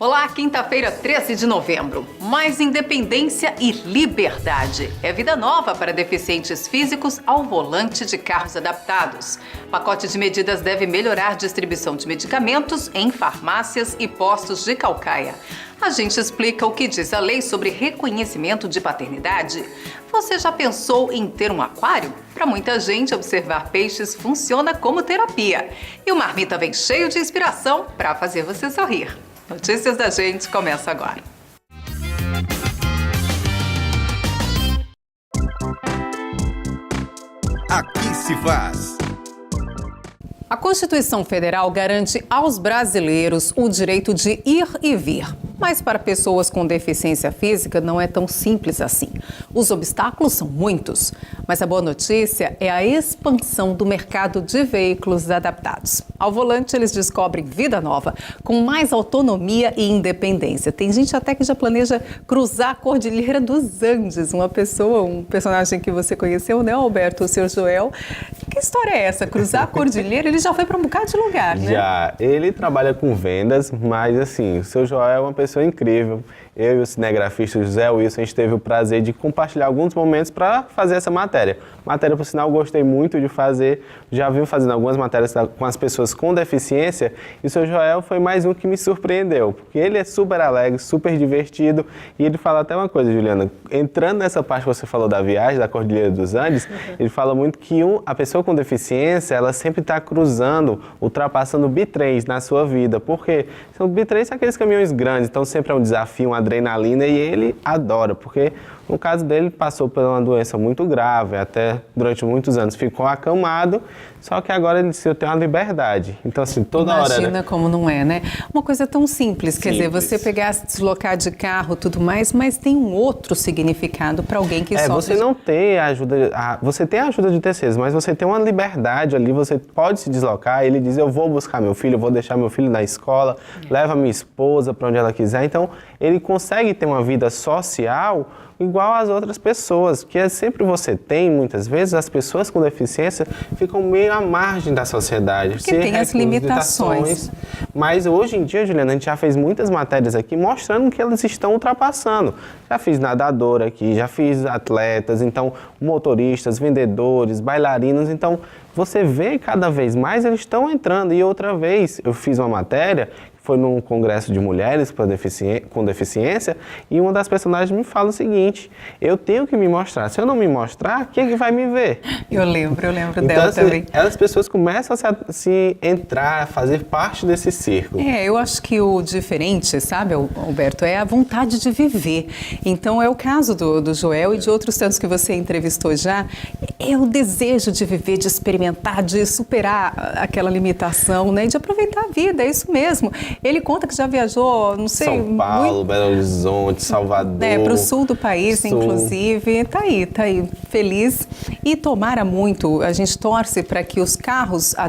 Olá, quinta-feira, 13 de novembro. Mais independência e liberdade. É vida nova para deficientes físicos ao volante de carros adaptados. Pacote de medidas deve melhorar a distribuição de medicamentos em farmácias e postos de Caucaia. A gente explica o que diz a lei sobre reconhecimento de paternidade. Você já pensou em ter um aquário? Para muita gente, observar peixes funciona como terapia. E o Marmita vem cheio de inspiração para fazer você sorrir. Notícias da Gente começa agora. Aqui se faz. A Constituição Federal garante aos brasileiros o direito de ir e vir. Mas para pessoas com deficiência física não é tão simples assim. Os obstáculos são muitos. Mas a boa notícia é a expansão do mercado de veículos adaptados. Ao volante, eles descobrem vida nova, com mais autonomia e independência. Tem gente até que já planeja cruzar a Cordilheira dos Andes. Um personagem que você conheceu, né, Alberto? O seu Joel. Que história é essa? Cruzar a Cordilheira? Ele já foi para um bocado de lugar, né? Já. Ele trabalha com vendas, mas assim, o seu Joel é uma pessoa incrível. Eu e o cinegrafista José Wilson, a gente teve o prazer de compartilhar alguns momentos para fazer essa matéria. Matéria, por sinal, eu gostei muito de fazer. Já vim fazendo algumas matérias com as pessoas com deficiência e o seu Joel foi mais um que me surpreendeu, porque ele é super alegre, super divertido e ele fala até uma coisa, Juliana, entrando nessa parte que você falou da viagem, da Cordilheira dos Andes, ele fala muito que a pessoa com deficiência, ela sempre está cruzando, ultrapassando bitrens na sua vida, porque o bitrens são aqueles caminhões grandes, então sempre é um desafio, uma adrenalina e ele adora, porque no caso dele passou por uma doença muito grave, até durante muitos anos ficou acamado, só que agora ele decidiu ter uma liberdade. Então assim, toda hora... Imagina como não é, né? Uma coisa tão simples, quer dizer, você pegar, se deslocar de carro, tudo mais, mas tem um outro significado para alguém que sofre. Você não tem ajuda, você tem a ajuda de terceiros, mas você tem uma liberdade ali, você pode se deslocar, ele diz, eu vou buscar meu filho, eu vou deixar meu filho na escola, leva minha esposa para onde ela quiser, então ele consegue ter uma vida social igual às outras pessoas, que sempre você tem, muitas vezes, as pessoas com deficiência ficam meio à margem da sociedade. Porque tem as limitações. Mas hoje em dia, Juliana, a gente já fez muitas matérias aqui mostrando que elas estão ultrapassando. Já fiz nadador aqui, já fiz atletas, então motoristas, vendedores, bailarinos, então você vê cada vez mais eles estão entrando. E outra vez eu fiz uma matéria, foi num congresso de mulheres com deficiência, e uma das personagens me fala o seguinte, eu tenho que me mostrar, se eu não me mostrar, quem é que vai me ver? Eu lembro então, dela também. As pessoas começam a se entrar, a fazer parte desse círculo. Eu acho que o diferente, sabe, Alberto, é a vontade de viver. Então é o caso do Joel e de outros tantos que você entrevistou já, é o desejo de viver, de experimentar, de superar aquela limitação, né, de aproveitar a vida, é isso mesmo. Ele conta que já viajou, não sei... São Paulo, Belo Horizonte, Salvador... para o sul do país, inclusive. Tá aí, feliz. E tomara muito, a gente torce para que os carros, a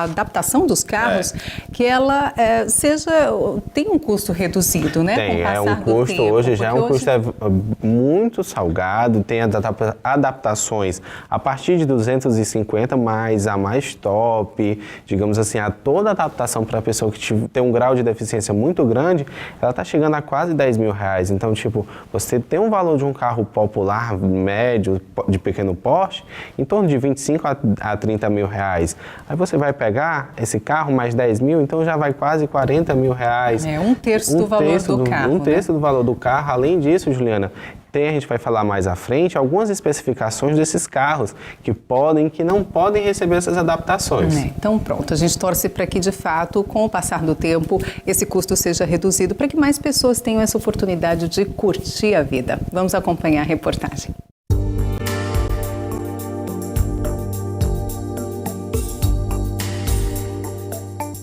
adaptação dos carros, que ela tenha um custo reduzido, né? Tem, um custo hoje, já é um custo muito salgado, tem adaptações a partir de 250, mas a mais top, digamos assim, toda adaptação para a pessoa que tem um grau de deficiência muito grande, ela está chegando a quase 10 mil reais. Então, você tem um valor de um carro popular, médio, de pequeno porte, em torno de 25 a 30 mil reais. Aí você vai pegar esse carro mais 10 mil, então já vai quase 40 mil reais. Um terço do valor do carro. Um terço do valor do carro. Além disso, Juliana, a gente vai falar mais à frente, algumas especificações desses carros que não podem receber essas adaptações. Então pronto, a gente torce para que de fato, com o passar do tempo, esse custo seja reduzido para que mais pessoas tenham essa oportunidade de curtir a vida. Vamos acompanhar a reportagem.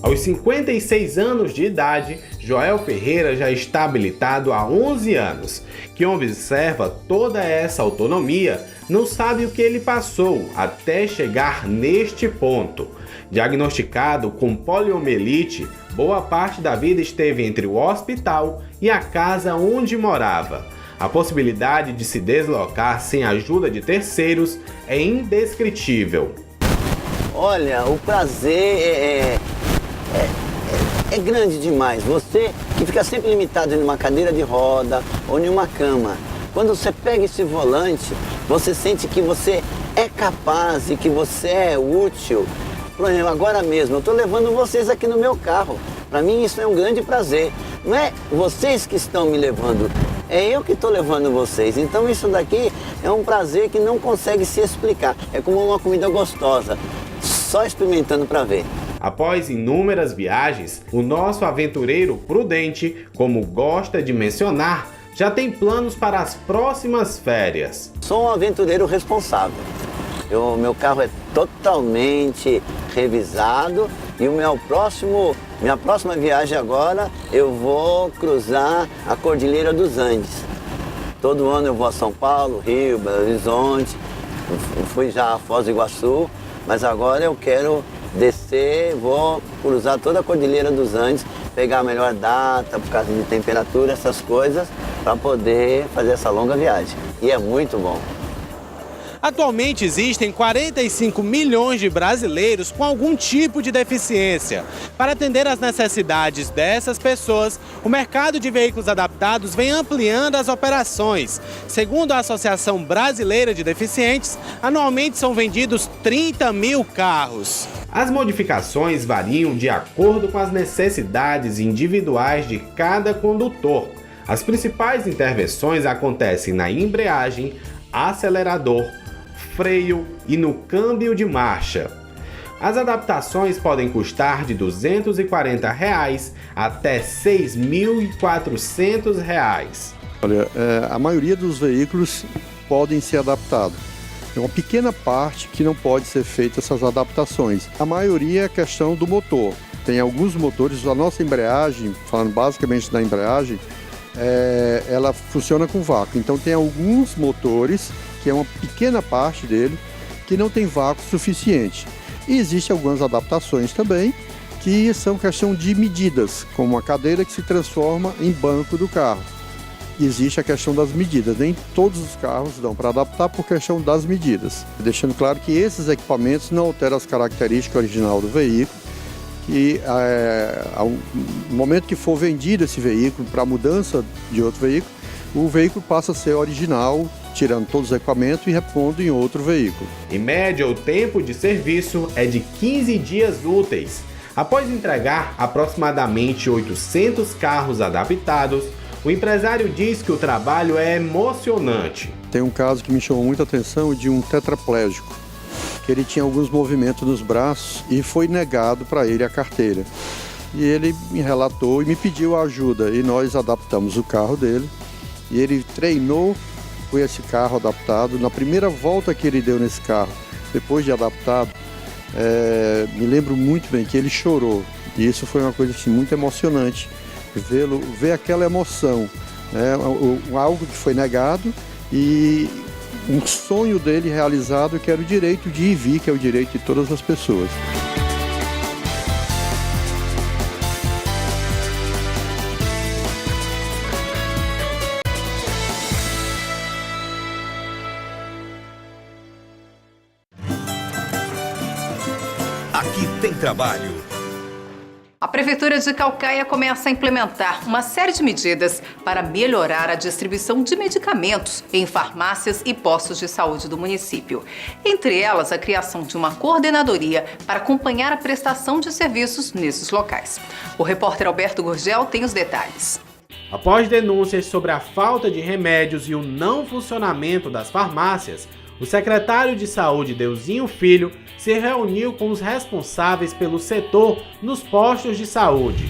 Aos 56 anos de idade, Joel Ferreira já está habilitado há 11 anos. Quem observa toda essa autonomia não sabe o que ele passou até chegar neste ponto. Diagnosticado com poliomielite, boa parte da vida esteve entre o hospital e a casa onde morava. A possibilidade de se deslocar sem a ajuda de terceiros é indescritível. Olha, o prazer é grande demais. Você que fica sempre limitado em uma cadeira de roda ou em uma cama. Quando você pega esse volante, você sente que você é capaz e que você é útil. Por exemplo, agora mesmo, eu estou levando vocês aqui no meu carro. Para mim isso é um grande prazer. Não é vocês que estão me levando, é eu que estou levando vocês. Então isso daqui é um prazer que não consegue se explicar. É como uma comida gostosa, só experimentando para ver. Após inúmeras viagens, o nosso aventureiro prudente, como gosta de mencionar, já tem planos para as próximas férias. Sou um aventureiro responsável. Meu carro é totalmente revisado e minha próxima viagem agora eu vou cruzar a Cordilheira dos Andes. Todo ano eu vou a São Paulo, Rio, Belo Horizonte, fui já a Foz do Iguaçu, mas agora eu quero descer, vou cruzar toda a Cordilheira dos Andes, pegar a melhor data por causa de temperatura, essas coisas, para poder fazer essa longa viagem. E é muito bom. Atualmente existem 45 milhões de brasileiros com algum tipo de deficiência. Para atender às necessidades dessas pessoas, o mercado de veículos adaptados vem ampliando as operações. Segundo a Associação Brasileira de Deficientes, anualmente são vendidos 30 mil carros. As modificações variam de acordo com as necessidades individuais de cada condutor. As principais intervenções acontecem na embreagem, acelerador, freio e no câmbio de marcha. As adaptações podem custar de R$ 240 até R$ 6.400. Olha, a maioria dos veículos podem ser adaptados. É uma pequena parte que não pode ser feita essas adaptações. A maioria é questão do motor. Tem alguns motores, a nossa embreagem, falando basicamente da embreagem, ela funciona com vácuo. Então tem alguns motores, que é uma pequena parte dele, que não tem vácuo suficiente. E existem algumas adaptações também, que são questão de medidas, como a cadeira que se transforma em banco do carro. E existe a questão das medidas. Nem todos os carros dão para adaptar por questão das medidas. Deixando claro que esses equipamentos não alteram as características originais do veículo, e no momento que for vendido esse veículo para a mudança de outro veículo, o veículo passa a ser original, tirando todos os equipamentos e repondo em outro veículo. Em média, o tempo de serviço é de 15 dias úteis. Após entregar aproximadamente 800 carros adaptados, o empresário diz que o trabalho é emocionante. Tem um caso que me chamou muita atenção de um tetraplégico, que ele tinha alguns movimentos nos braços e foi negado para ele a carteira. E ele me relatou e me pediu ajuda e nós adaptamos o carro dele e ele treinou com esse carro adaptado. Na primeira volta que ele deu nesse carro, depois de adaptado, me lembro muito bem que ele chorou e isso foi uma coisa assim, muito emocionante, ver aquela emoção, né? Algo que foi negado e um sonho dele realizado, que era o direito de ir e vir, que é o direito de todas as pessoas. Aqui tem trabalho. A Prefeitura de Caucaia começa a implementar uma série de medidas para melhorar a distribuição de medicamentos em farmácias e postos de saúde do município. Entre elas, a criação de uma coordenadoria para acompanhar a prestação de serviços nesses locais. O repórter Alberto Gurgel tem os detalhes. Após denúncias sobre a falta de remédios e o não funcionamento das farmácias, o secretário de Saúde, Deusinho Filho, se reuniu com os responsáveis pelo setor nos postos de saúde.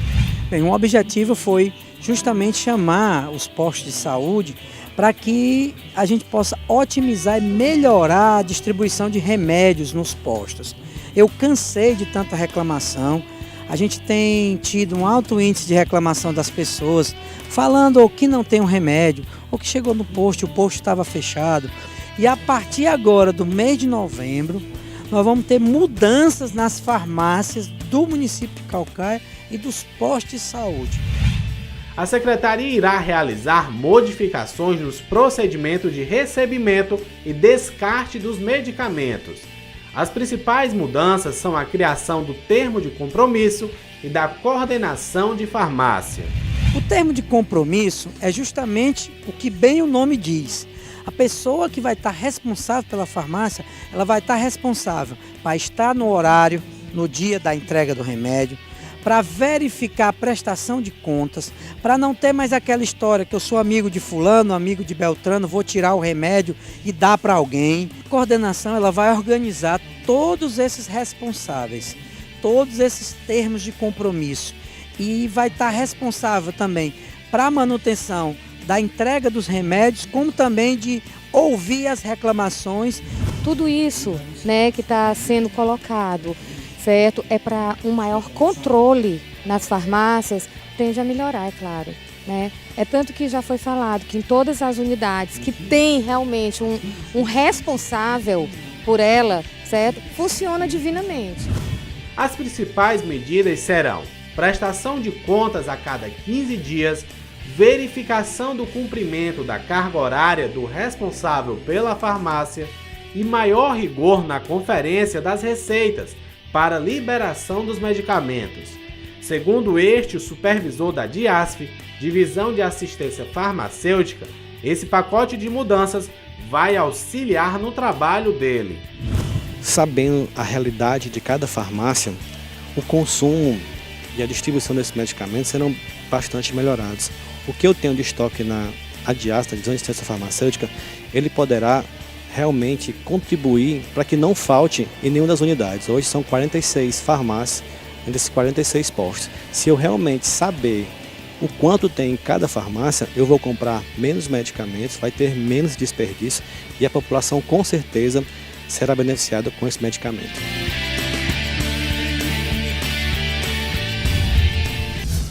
Bem, o objetivo foi justamente chamar os postos de saúde para que a gente possa otimizar e melhorar a distribuição de remédios nos postos. Eu cansei de tanta reclamação. A gente tem tido um alto índice de reclamação das pessoas, falando ou que não tem um remédio, ou que chegou no posto e o posto estava fechado. E a partir agora do mês de novembro, nós vamos ter mudanças nas farmácias do município de Caucaia e dos postos de saúde. A secretaria irá realizar modificações nos procedimentos de recebimento e descarte dos medicamentos. As principais mudanças são a criação do termo de compromisso e da coordenação de farmácia. O termo de compromisso é justamente o que bem o nome diz. A pessoa que vai estar responsável pela farmácia, ela vai estar responsável para estar no horário, no dia da entrega do remédio, para verificar a prestação de contas, para não ter mais aquela história que eu sou amigo de fulano, amigo de Beltrano, vou tirar o remédio e dar para alguém. A coordenação ela vai organizar todos esses responsáveis, todos esses termos de compromisso e vai estar responsável também para a manutenção da entrega dos remédios, como também de ouvir as reclamações. Tudo isso, né, que está sendo colocado, certo, é para um maior controle nas farmácias, tende a melhorar, é claro. Né? É tanto que já foi falado que em todas as unidades que tem realmente um responsável por ela, certo, funciona divinamente. As principais medidas serão prestação de contas a cada 15 dias, verificação do cumprimento da carga horária do responsável pela farmácia e maior rigor na conferência das receitas para liberação dos medicamentos. Segundo o supervisor da DIASF, Divisão de Assistência Farmacêutica, esse pacote de mudanças vai auxiliar no trabalho dele. Sabendo a realidade de cada farmácia, o consumo e a distribuição desses medicamentos serão bastante melhorados. O que eu tenho de estoque na DIASF, Divisão de Assistência Farmacêutica, ele poderá realmente contribuir para que não falte em nenhuma das unidades. Hoje são 46 farmácias, entre esses 46 postos. Se eu realmente saber o quanto tem em cada farmácia, eu vou comprar menos medicamentos, vai ter menos desperdício e a população com certeza será beneficiada com esse medicamento.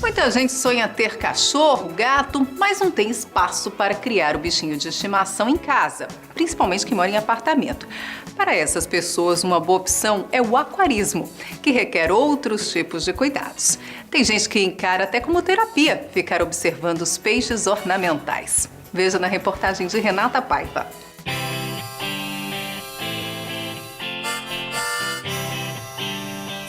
Muita gente sonha ter cachorro, gato, mas não tem espaço para criar o bichinho de estimação em casa, principalmente quem mora em apartamento. Para essas pessoas, uma boa opção é o aquarismo, que requer outros tipos de cuidados. Tem gente que encara até como terapia ficar observando os peixes ornamentais. Veja na reportagem de Renata Paiva.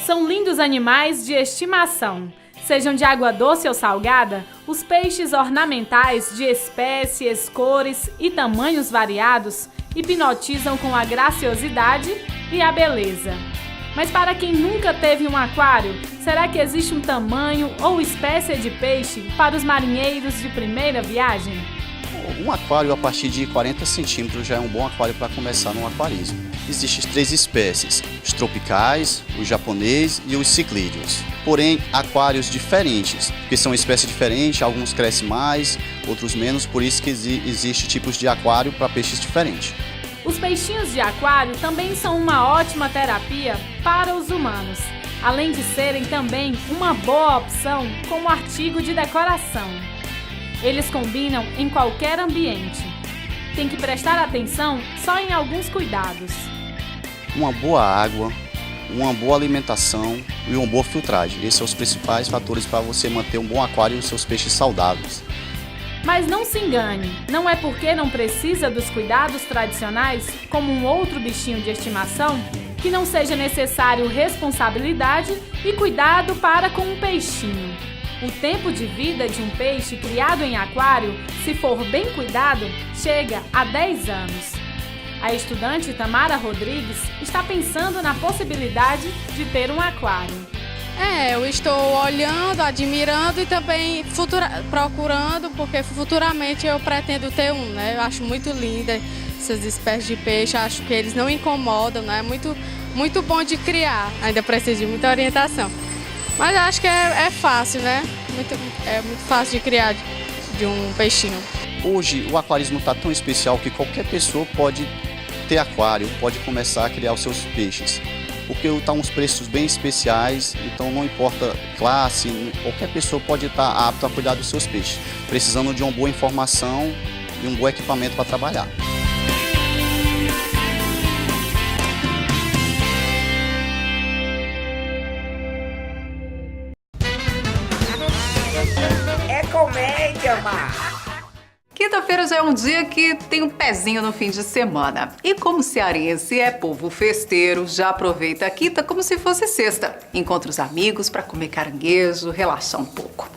São lindos animais de estimação. Sejam de água doce ou salgada, os peixes ornamentais de espécies, cores e tamanhos variados hipnotizam com a graciosidade e a beleza. Mas para quem nunca teve um aquário, será que existe um tamanho ou espécie de peixe para os marinheiros de primeira viagem? Um aquário a partir de 40 centímetros já é um bom aquário para começar no aquarismo. Existem 3 espécies, os tropicais, os japonês e os ciclídeos. Porém, aquários diferentes, porque são espécies diferentes, alguns crescem mais, outros menos, por isso que existe tipos de aquário para peixes diferentes. Os peixinhos de aquário também são uma ótima terapia para os humanos, além de serem também uma boa opção como artigo de decoração. Eles combinam em qualquer ambiente. Tem que prestar atenção só em alguns cuidados. Uma boa água, uma boa alimentação e uma boa filtragem. Esses são os principais fatores para você manter um bom aquário e os seus peixes saudáveis. Mas não se engane, não é porque não precisa dos cuidados tradicionais, como um outro bichinho de estimação, que não seja necessário responsabilidade e cuidado para com um peixinho. O tempo de vida de um peixe criado em aquário, se for bem cuidado, chega a 10 anos. A estudante Tamara Rodrigues está pensando na possibilidade de ter um aquário. Eu estou olhando, admirando e também procurando, porque futuramente eu pretendo ter um, né? Eu acho muito linda essas espécies de peixe, acho que eles não incomodam, né? Muito bom de criar, ainda precisa de muita orientação. Mas eu acho que é fácil, né? É muito fácil de criar de um peixinho. Hoje o aquarismo está tão especial que qualquer pessoa pode ter aquário, pode começar a criar os seus peixes. Porque estão uns preços bem especiais, então não importa classe, qualquer pessoa pode estar apta a cuidar dos seus peixes, precisando de uma boa informação e um bom equipamento para trabalhar. É comédia, Mar! Quinta-feira já é um dia que tem um pezinho no fim de semana. E como cearense é povo festeiro, já aproveita a quinta como se fosse sexta. Encontra os amigos para comer caranguejo, relaxar um pouco.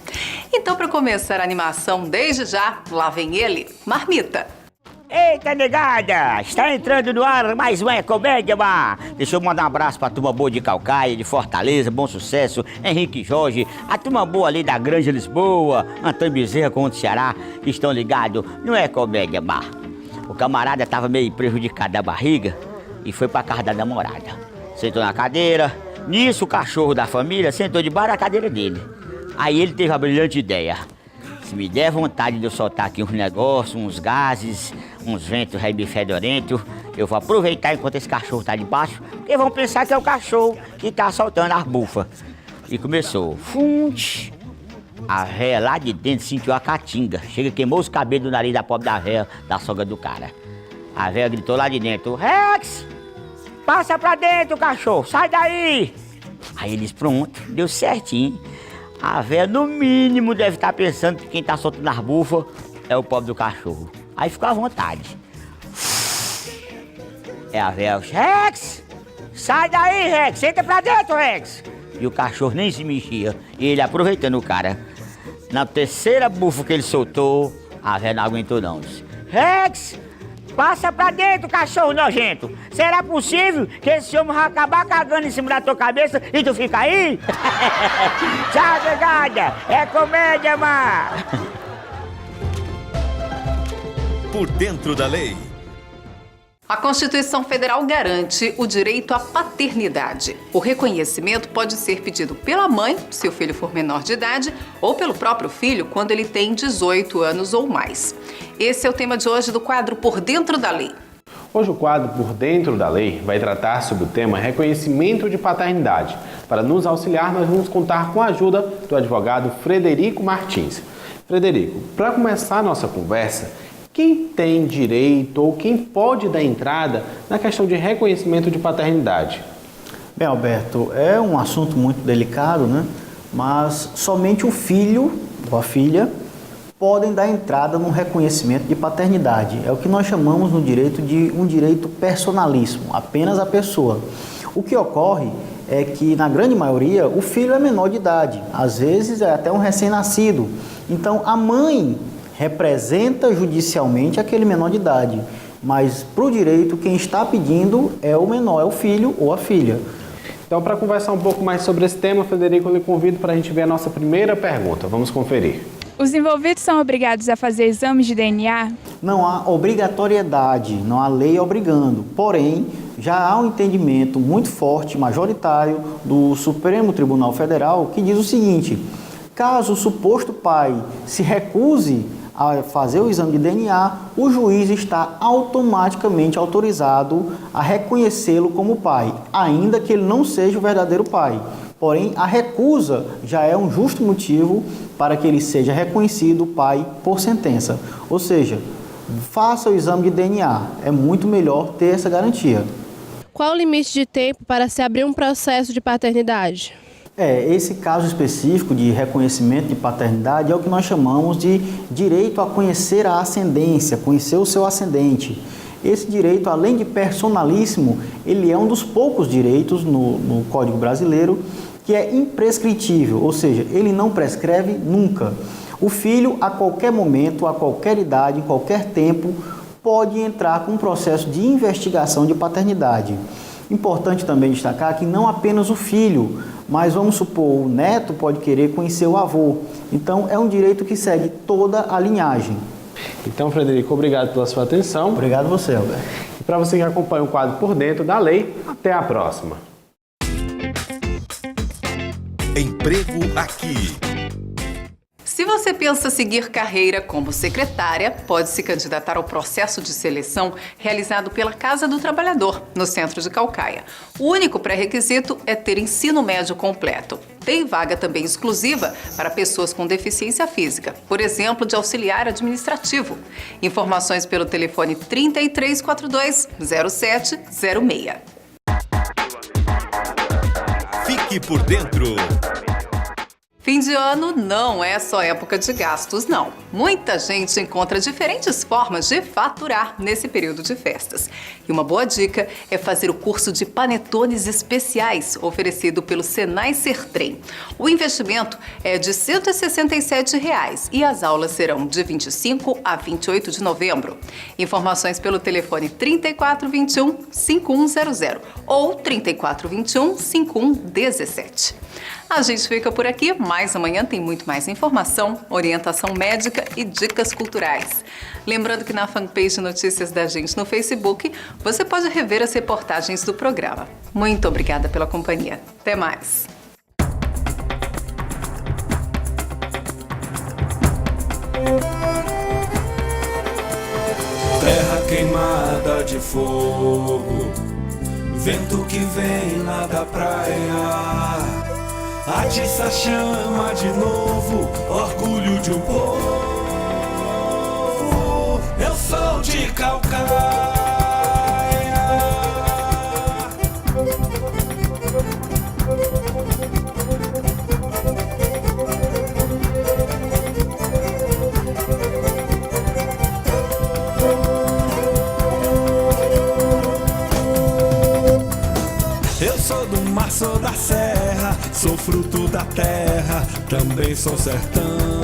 E Então, para começar a animação desde já, lá vem ele, Marmita. Eita, negada! Está entrando no ar mais uma comédia, má! Deixa eu mandar um abraço pra turma boa de Calcaia, de Fortaleza, Bom Sucesso, Henrique Jorge, a turma boa ali da Grande Lisboa, Antônio Bezerra, Conto Ceará, que estão ligados, não é comédia, má. O camarada tava meio prejudicado da barriga e foi pra casa da namorada. Sentou na cadeira, nisso o cachorro da família sentou debaixo da cadeira dele. Aí ele teve a brilhante ideia. Se me der vontade de eu soltar aqui uns negócios, uns gases, uns ventos fedorentos, eu vou aproveitar enquanto esse cachorro tá debaixo, porque vão pensar que é o cachorro que tá soltando as bufas. E começou. Funte. A véia lá de dentro sentiu a caatinga. Chega, queimou os cabelos do nariz da pobre da véia, da sogra do cara. A véia gritou lá de dentro: Rex! Passa pra dentro, cachorro! Sai daí! Aí eles, pronto, deu certinho. A véia, no mínimo, deve estar pensando que quem tá soltando as bufas é o pobre do cachorro. Aí ficou à vontade. É a véia: Rex! Sai daí, Rex! Senta pra dentro, Rex! E o cachorro nem se mexia. E ele aproveitando o cara. Na terceira bufa que ele soltou, a véia não aguentou não. Rex! Passa pra dentro, cachorro nojento! Será possível que esse homem vai acabar cagando em cima da tua cabeça e tu fica aí? Tchau, negada! É comédia, má! Por dentro da lei. A Constituição Federal garante o direito à paternidade. O reconhecimento pode ser pedido pela mãe, se o filho for menor de idade, ou pelo próprio filho, quando ele tem 18 anos ou mais. Esse é o tema de hoje do quadro Por Dentro da Lei. Hoje o quadro Por Dentro da Lei vai tratar sobre o tema reconhecimento de paternidade. Para nos auxiliar, nós vamos contar com a ajuda do advogado Frederico Martins. Frederico, para começar a nossa conversa, quem tem direito ou quem pode dar entrada na questão de reconhecimento de paternidade? Bem, Alberto, é um assunto muito delicado, né? Mas somente o filho ou a filha podem dar entrada no reconhecimento de paternidade. É o que nós chamamos no direito de um direito personalíssimo, apenas a pessoa. O que ocorre é que, na grande maioria, o filho é menor de idade, às vezes é até um recém-nascido. Então, a mãe representa judicialmente aquele menor de idade, mas para o direito quem está pedindo é o menor, é o filho ou a filha. Então, para conversar um pouco mais sobre esse tema, Frederico, eu lhe convido para a gente ver a nossa primeira pergunta. Vamos conferir. Os envolvidos são obrigados a fazer exames de DNA? Não há obrigatoriedade, não há lei obrigando, porém, já há um entendimento muito forte, majoritário, do Supremo Tribunal Federal, que diz o seguinte: caso o suposto pai se recuse a fazer o exame de DNA, o juiz está automaticamente autorizado a reconhecê-lo como pai, ainda que ele não seja o verdadeiro pai. Porém, a recusa já é um justo motivo para que ele seja reconhecido pai por sentença. Ou seja, faça o exame de DNA, é muito melhor ter essa garantia. Qual o limite de tempo para se abrir um processo de paternidade? Esse caso específico de reconhecimento de paternidade é o que nós chamamos de direito a conhecer a ascendência, conhecer o seu ascendente. Esse direito, além de personalíssimo, ele é um dos poucos direitos no Código Brasileiro que é imprescritível, ou seja, ele não prescreve nunca. O filho, a qualquer momento, a qualquer idade, em qualquer tempo, pode entrar com um processo de investigação de paternidade. Importante também destacar que não apenas o filho, mas vamos supor, o neto pode querer conhecer o avô. Então, é um direito que segue toda a linhagem. Então, Frederico, obrigado pela sua atenção. Obrigado a você, Alberto. E para você que acompanha o quadro Por Dentro da Lei, até a próxima. Emprego Aqui. Se você pensa seguir carreira como secretária, pode se candidatar ao processo de seleção realizado pela Casa do Trabalhador, no centro de Calcaia. O único pré-requisito é ter ensino médio completo. Tem vaga também exclusiva para pessoas com deficiência física, por exemplo, de auxiliar administrativo. Informações pelo telefone 3342-0706. Fique por dentro. Fim de ano não é só época de gastos, não. Muita gente encontra diferentes formas de faturar nesse período de festas. E uma boa dica é fazer o curso de panetones especiais oferecido pelo Senai Sertrem. O investimento é de R$ 167 e as aulas serão de 25 a 28 de novembro. Informações pelo telefone 3421-5100 ou 3421-5117. A gente fica por aqui, mas amanhã tem muito mais informação, orientação médica e dicas culturais. Lembrando que na fanpage Notícias da Gente no Facebook, você pode rever as reportagens do programa. Muito obrigada pela companhia. Até mais! Terra queimada de fogo, vento que vem lá da praia, atiça a chama de novo, orgulho de um povo. Eu sou de Calcaia. Eu sou do mar, sou da serra, sou fruto da terra, também sou sertão.